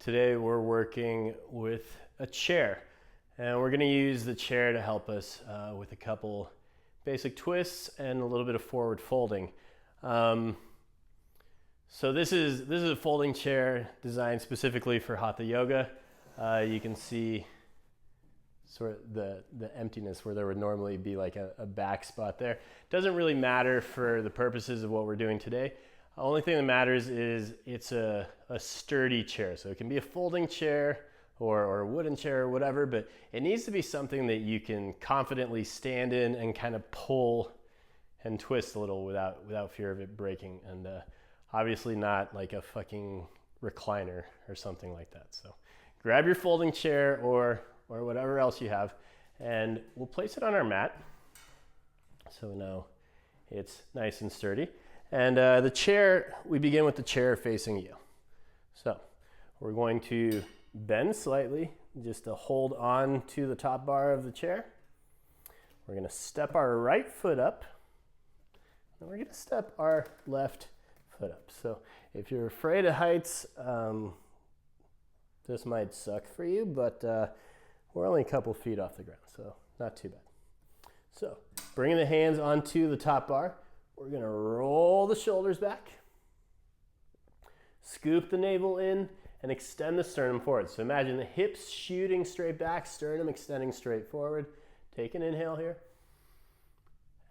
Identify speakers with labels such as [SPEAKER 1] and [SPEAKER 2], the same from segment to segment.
[SPEAKER 1] Today we're working with a chair, and we're going to use the chair to help us with a couple basic twists and a little bit of forward folding. So this is a folding chair designed specifically for hatha yoga. You can see sort of the emptiness where there would normally be like a back spot there. Doesn't really matter for the purposes of what we're doing today. The only thing that matters is it's a sturdy chair. So it can be a folding chair or a wooden chair or whatever, but it needs to be something that you can confidently stand in and kind of pull and twist a little without fear of it breaking. And obviously not like a fucking recliner or something like that. So grab your folding chair or whatever else you have, and we'll place it on our mat. So now it's nice and sturdy. And the chair, we begin with the chair facing you. So we're going to bend slightly just to hold on to the top bar of the chair. We're going to step our right foot up, and we're going to step our left foot up. So if you're afraid of heights, this might suck for you, but we're only a couple feet off the ground, so not too bad. So bringing the hands onto the top bar, we're gonna roll the shoulders back, scoop the navel in, and extend the sternum forward. So imagine the hips shooting straight back, sternum extending straight forward. Take an inhale here.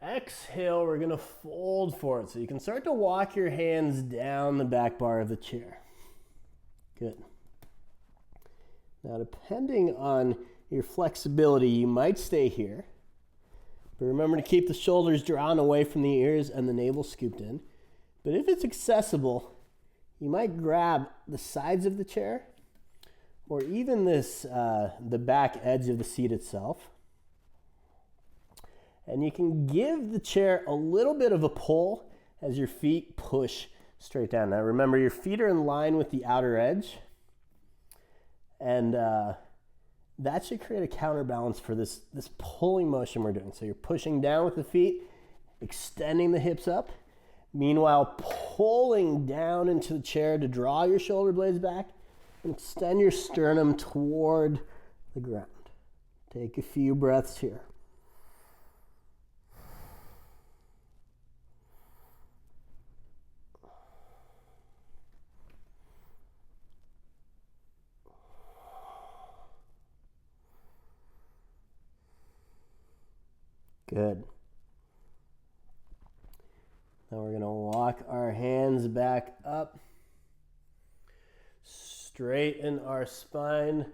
[SPEAKER 1] Exhale, we're gonna fold forward. So you can start to walk your hands down the back bar of the chair. Good. Now, depending on your flexibility, you might stay here. But remember to keep the shoulders drawn away from the ears and the navel scooped in. But if it's accessible, you might grab the sides of the chair or even the back edge of the seat itself. And you can give the chair a little bit of a pull as your feet push straight down. Now remember, your feet are in line with the outer edge. And that should create a counterbalance for this pulling motion we're doing. So you're pushing down with the feet, extending the hips up, meanwhile pulling down into the chair to draw your shoulder blades back and extend your sternum toward the ground. Take a few breaths here. Good. Now we're going to walk our hands back up. Straighten our spine,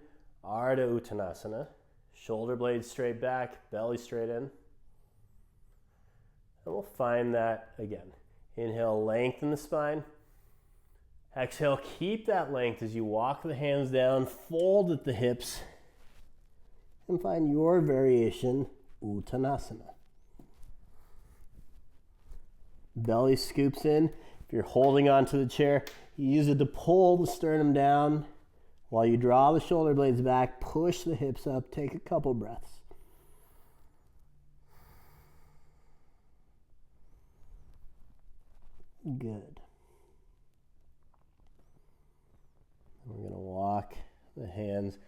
[SPEAKER 1] Ardha Uttanasana. Shoulder blades straight back, belly straight in. And we'll find that again. Inhale, lengthen the spine. Exhale, keep that length as you walk the hands down, fold at the hips, and find your variation, Uttanasana. Belly scoops in. If you're holding onto the chair, you use it to pull the sternum down while you draw the shoulder blades back, push the hips up, take a couple breaths. Good. We're going to walk the hands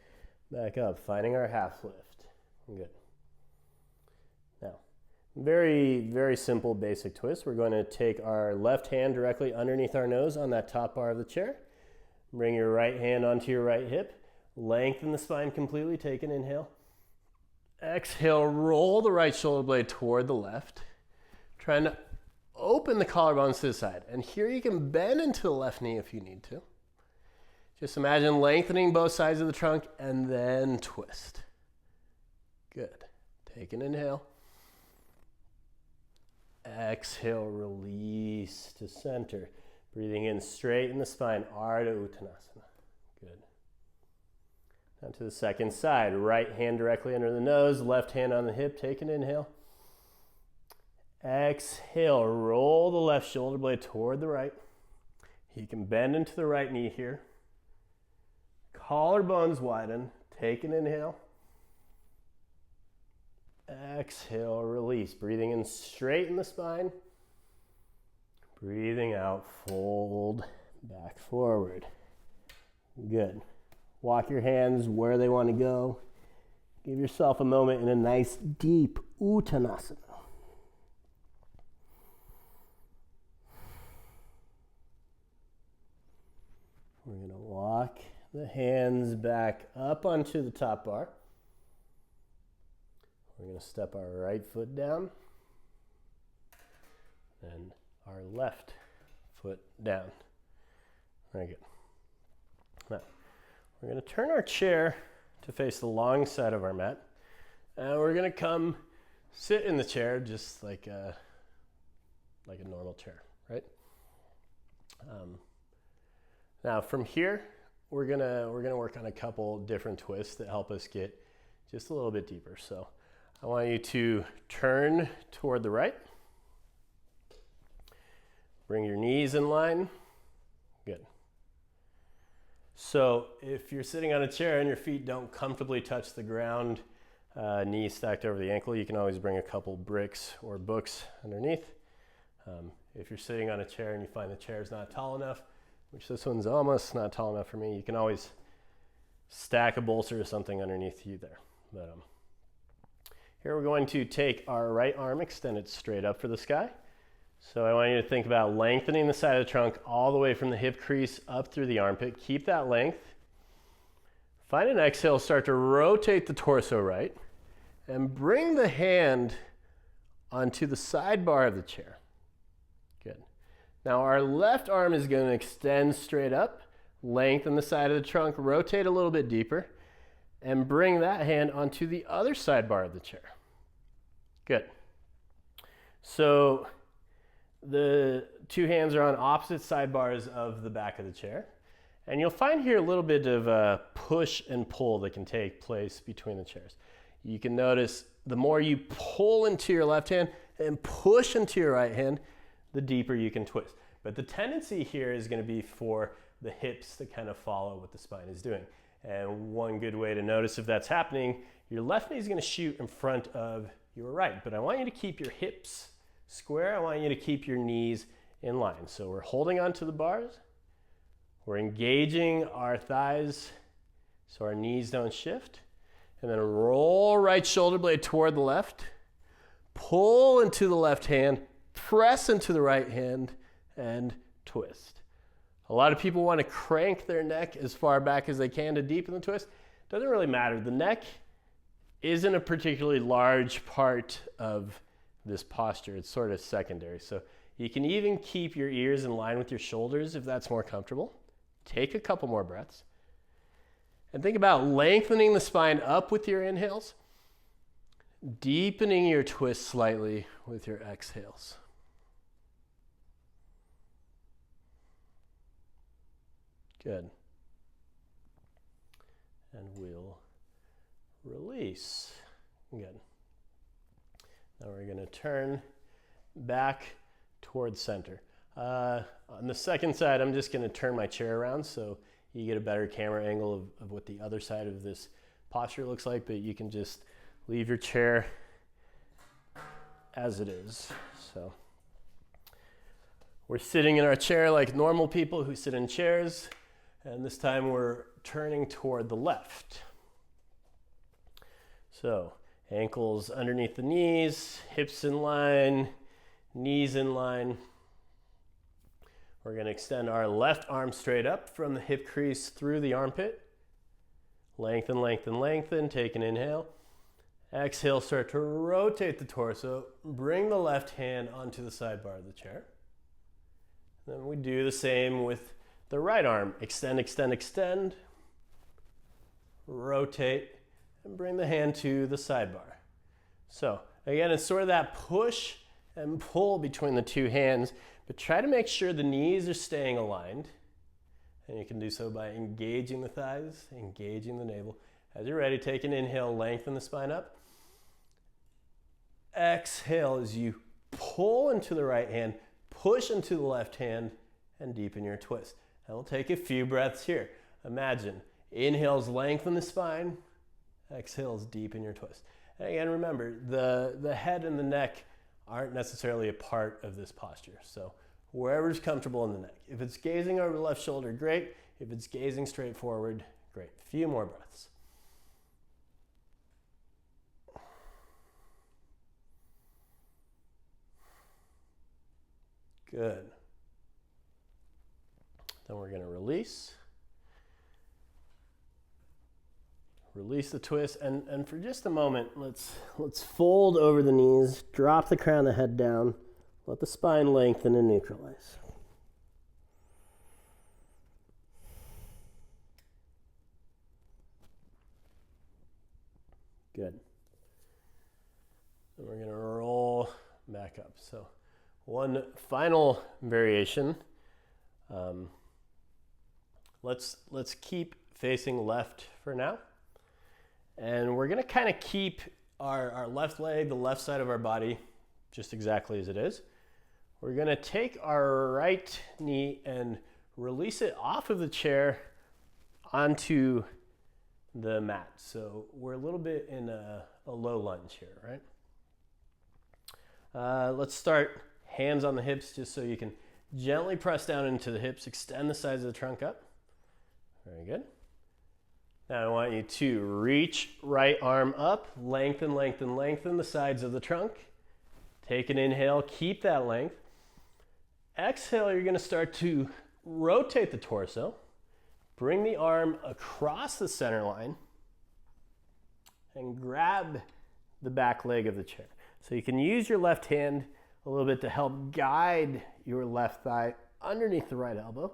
[SPEAKER 1] back up, finding our half lift. Good. Now, very, very simple basic twist. We're going to take our left hand directly underneath our nose on that top bar of the chair. Bring your right hand onto your right hip. Lengthen the spine completely. Take an inhale. Exhale, roll the right shoulder blade toward the left. Trying to open the collarbones to the side. And here you can bend into the left knee if you need to. Just imagine lengthening both sides of the trunk and then twist. Good. Take an inhale. Exhale, release to center. Breathing in, straighten the spine, Ardha Uttanasana. Good. Now to the second side. Right hand directly under the nose, left hand on the hip. Take an inhale. Exhale, roll the left shoulder blade toward the right. You can bend into the right knee here. Collarbones widen. Take an inhale. Exhale, release. Breathing in, straighten the spine. Breathing out, fold back forward. Good. Walk your hands where they want to go. Give yourself a moment in a nice deep Uttanasana. We're going to walk the hands back up onto the top bar. We're going to step our right foot down and our left foot down. Very good. Now, we're going to turn our chair to face the long side of our mat. And we're going to come sit in the chair just like a normal chair, right? Now from here, we're gonna work on a couple different twists that help us get just a little bit deeper. So I want you to turn toward the right. Bring your knees in line. Good. So if you're sitting on a chair and your feet don't comfortably touch the ground, knees stacked over the ankle, you can always bring a couple bricks or books underneath. If you're sitting on a chair and you find the chair is not tall enough, which this one's almost not tall enough for me, you can always stack a bolster or something underneath you there. But here we're going to take our right arm, extend it straight up for the sky. So I want you to think about lengthening the side of the trunk all the way from the hip crease up through the armpit. Keep that length. Find an exhale, start to rotate the torso right, and bring the hand onto the sidebar of the chair. Good. Now our left arm is going to extend straight up, lengthen the side of the trunk, rotate a little bit deeper, and bring that hand onto the other sidebar of the chair. Good. So the two hands are on opposite sidebars of the back of the chair. And you'll find here a little bit of a push and pull that can take place between the chairs. You can notice the more you pull into your left hand and push into your right hand, the deeper you can twist. But the tendency here is going to be for the hips to kind of follow what the spine is doing. And one good way to notice if that's happening, your left knee is going to shoot in front of your right. But I want you to keep your hips square. I want you to keep your knees in line. So we're holding onto the bars. We're engaging our thighs so our knees don't shift. And then roll right shoulder blade toward the left. Pull into the left hand. Press into the right hand and twist. A lot of people want to crank their neck as far back as they can to deepen the twist. Doesn't really matter. The neck isn't a particularly large part of this posture. It's sort of secondary. So you can even keep your ears in line with your shoulders if that's more comfortable. Take a couple more breaths. And think about lengthening the spine up with your inhales, deepening your twist slightly with your exhales. Good. And we'll release. Good. Now we're going to turn back towards center. On the second side, I'm just going to turn my chair around so you get a better camera angle of what the other side of this posture looks like, but you can just leave your chair as it is. So we're sitting in our chair like normal people who sit in chairs, and this time we're turning toward the left. So ankles underneath the knees, hips in line, knees in line. We're going to extend our left arm straight up from the hip crease through the armpit. Lengthen, lengthen, lengthen. Take an inhale. Exhale, start to rotate the torso. Bring the left hand onto the sidebar of the chair. Then we do the same with the right arm. Extend, extend, extend. Rotate and bring the hand to the sidebar. So again, it's sort of that push and pull between the two hands, but try to make sure the knees are staying aligned. And you can do so by engaging the thighs, engaging the navel. As you're ready, take an inhale, lengthen the spine up. Exhale as you pull into the right hand, push into the left hand, and deepen your twist. And we'll take a few breaths here. Imagine, inhales lengthen the spine, exhales deepen your twist. And again, remember, the head and the neck aren't necessarily a part of this posture. So wherever's comfortable in the neck. If it's gazing over the left shoulder, great. If it's gazing straight forward, Great, a few more breaths. Good. Then we're going to release. Release the twist, and for just a moment, let's fold over the knees, drop the crown of the head down, let the spine lengthen and neutralize. Good. And we're going to roll back up. So one final variation. Let's keep facing left for now. And we're going to kind of keep our left leg, the left side of our body, just exactly as it is. We're going to take our right knee and release it off of the chair onto the mat. So we're a little bit in a low lunge here, right? Let's start hands on the hips just so you can gently press down into the hips, extend the sides of the trunk up. Very good. Now I want you to reach right arm up, lengthen, lengthen, lengthen the sides of the trunk. Take an inhale, keep that length. Exhale, you're going to start to rotate the torso. Bring the arm across the center line and grab the back leg of the chair. So you can use your left hand a little bit to help guide your left thigh underneath the right elbow.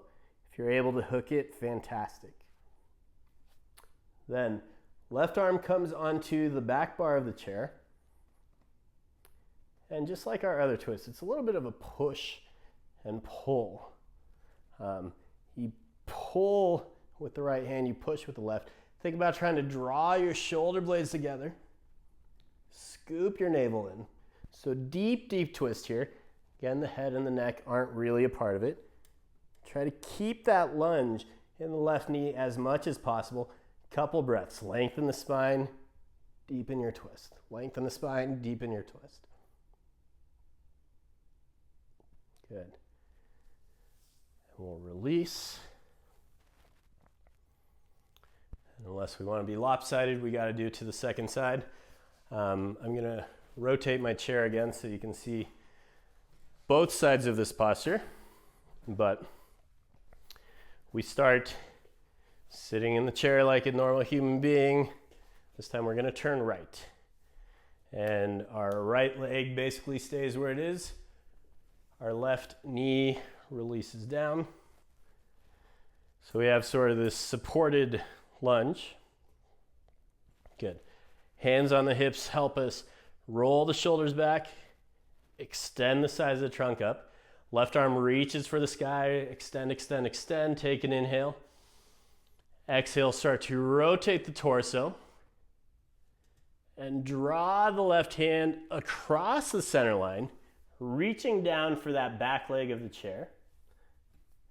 [SPEAKER 1] If you're able to hook it, fantastic. Then left arm comes onto the back bar of the chair. And just like our other twist, it's a little bit of a push and pull. You pull with the right hand, you push with the left. Think about trying to draw your shoulder blades together. Scoop your navel in. So deep, deep twist here. Again, the head and the neck aren't really a part of it. Try to keep that lunge in the left knee as much as possible. Couple breaths. Lengthen the spine, deepen your twist. Lengthen the spine, deepen your twist. Good. And we'll release. And unless we want to be lopsided, we got to do it to the second side. I'm going to rotate my chair again so you can see both sides of this posture. But we start sitting in the chair like a normal human being. This time we're going to turn right. And our right leg basically stays where it is. Our left knee releases down. So we have sort of this supported lunge. Good. Hands on the hips help us roll the shoulders back, extend the sides of the trunk up. Left arm reaches for the sky, extend, extend, extend. Take an inhale. Exhale, start to rotate the torso and draw the left hand across the center line, reaching down for that back leg of the chair.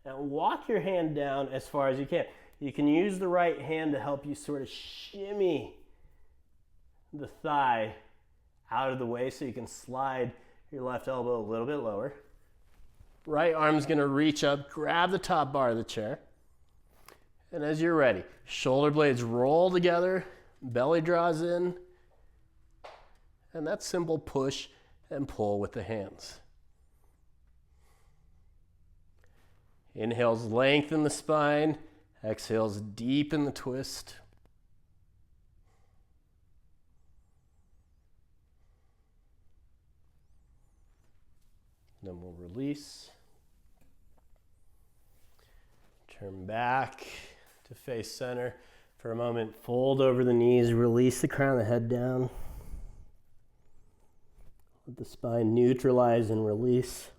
[SPEAKER 1] And walk your hand down as far as you can. You can use the right hand to help you sort of shimmy the thigh out of the way so you can slide your left elbow a little bit lower. Right arm's going to reach up, grab the top bar of the chair. And as you're ready, shoulder blades roll together, belly draws in, and that simple push and pull with the hands. Inhales, lengthen the spine. Exhales, deepen the twist. Then we'll release. Turn back to face center for a moment. Fold over the knees, release the crown of the head down. Let the spine neutralize and release.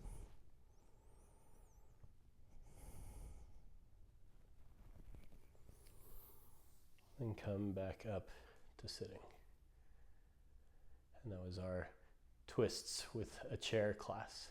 [SPEAKER 1] And come back up to sitting. And that was our twists with a chair class.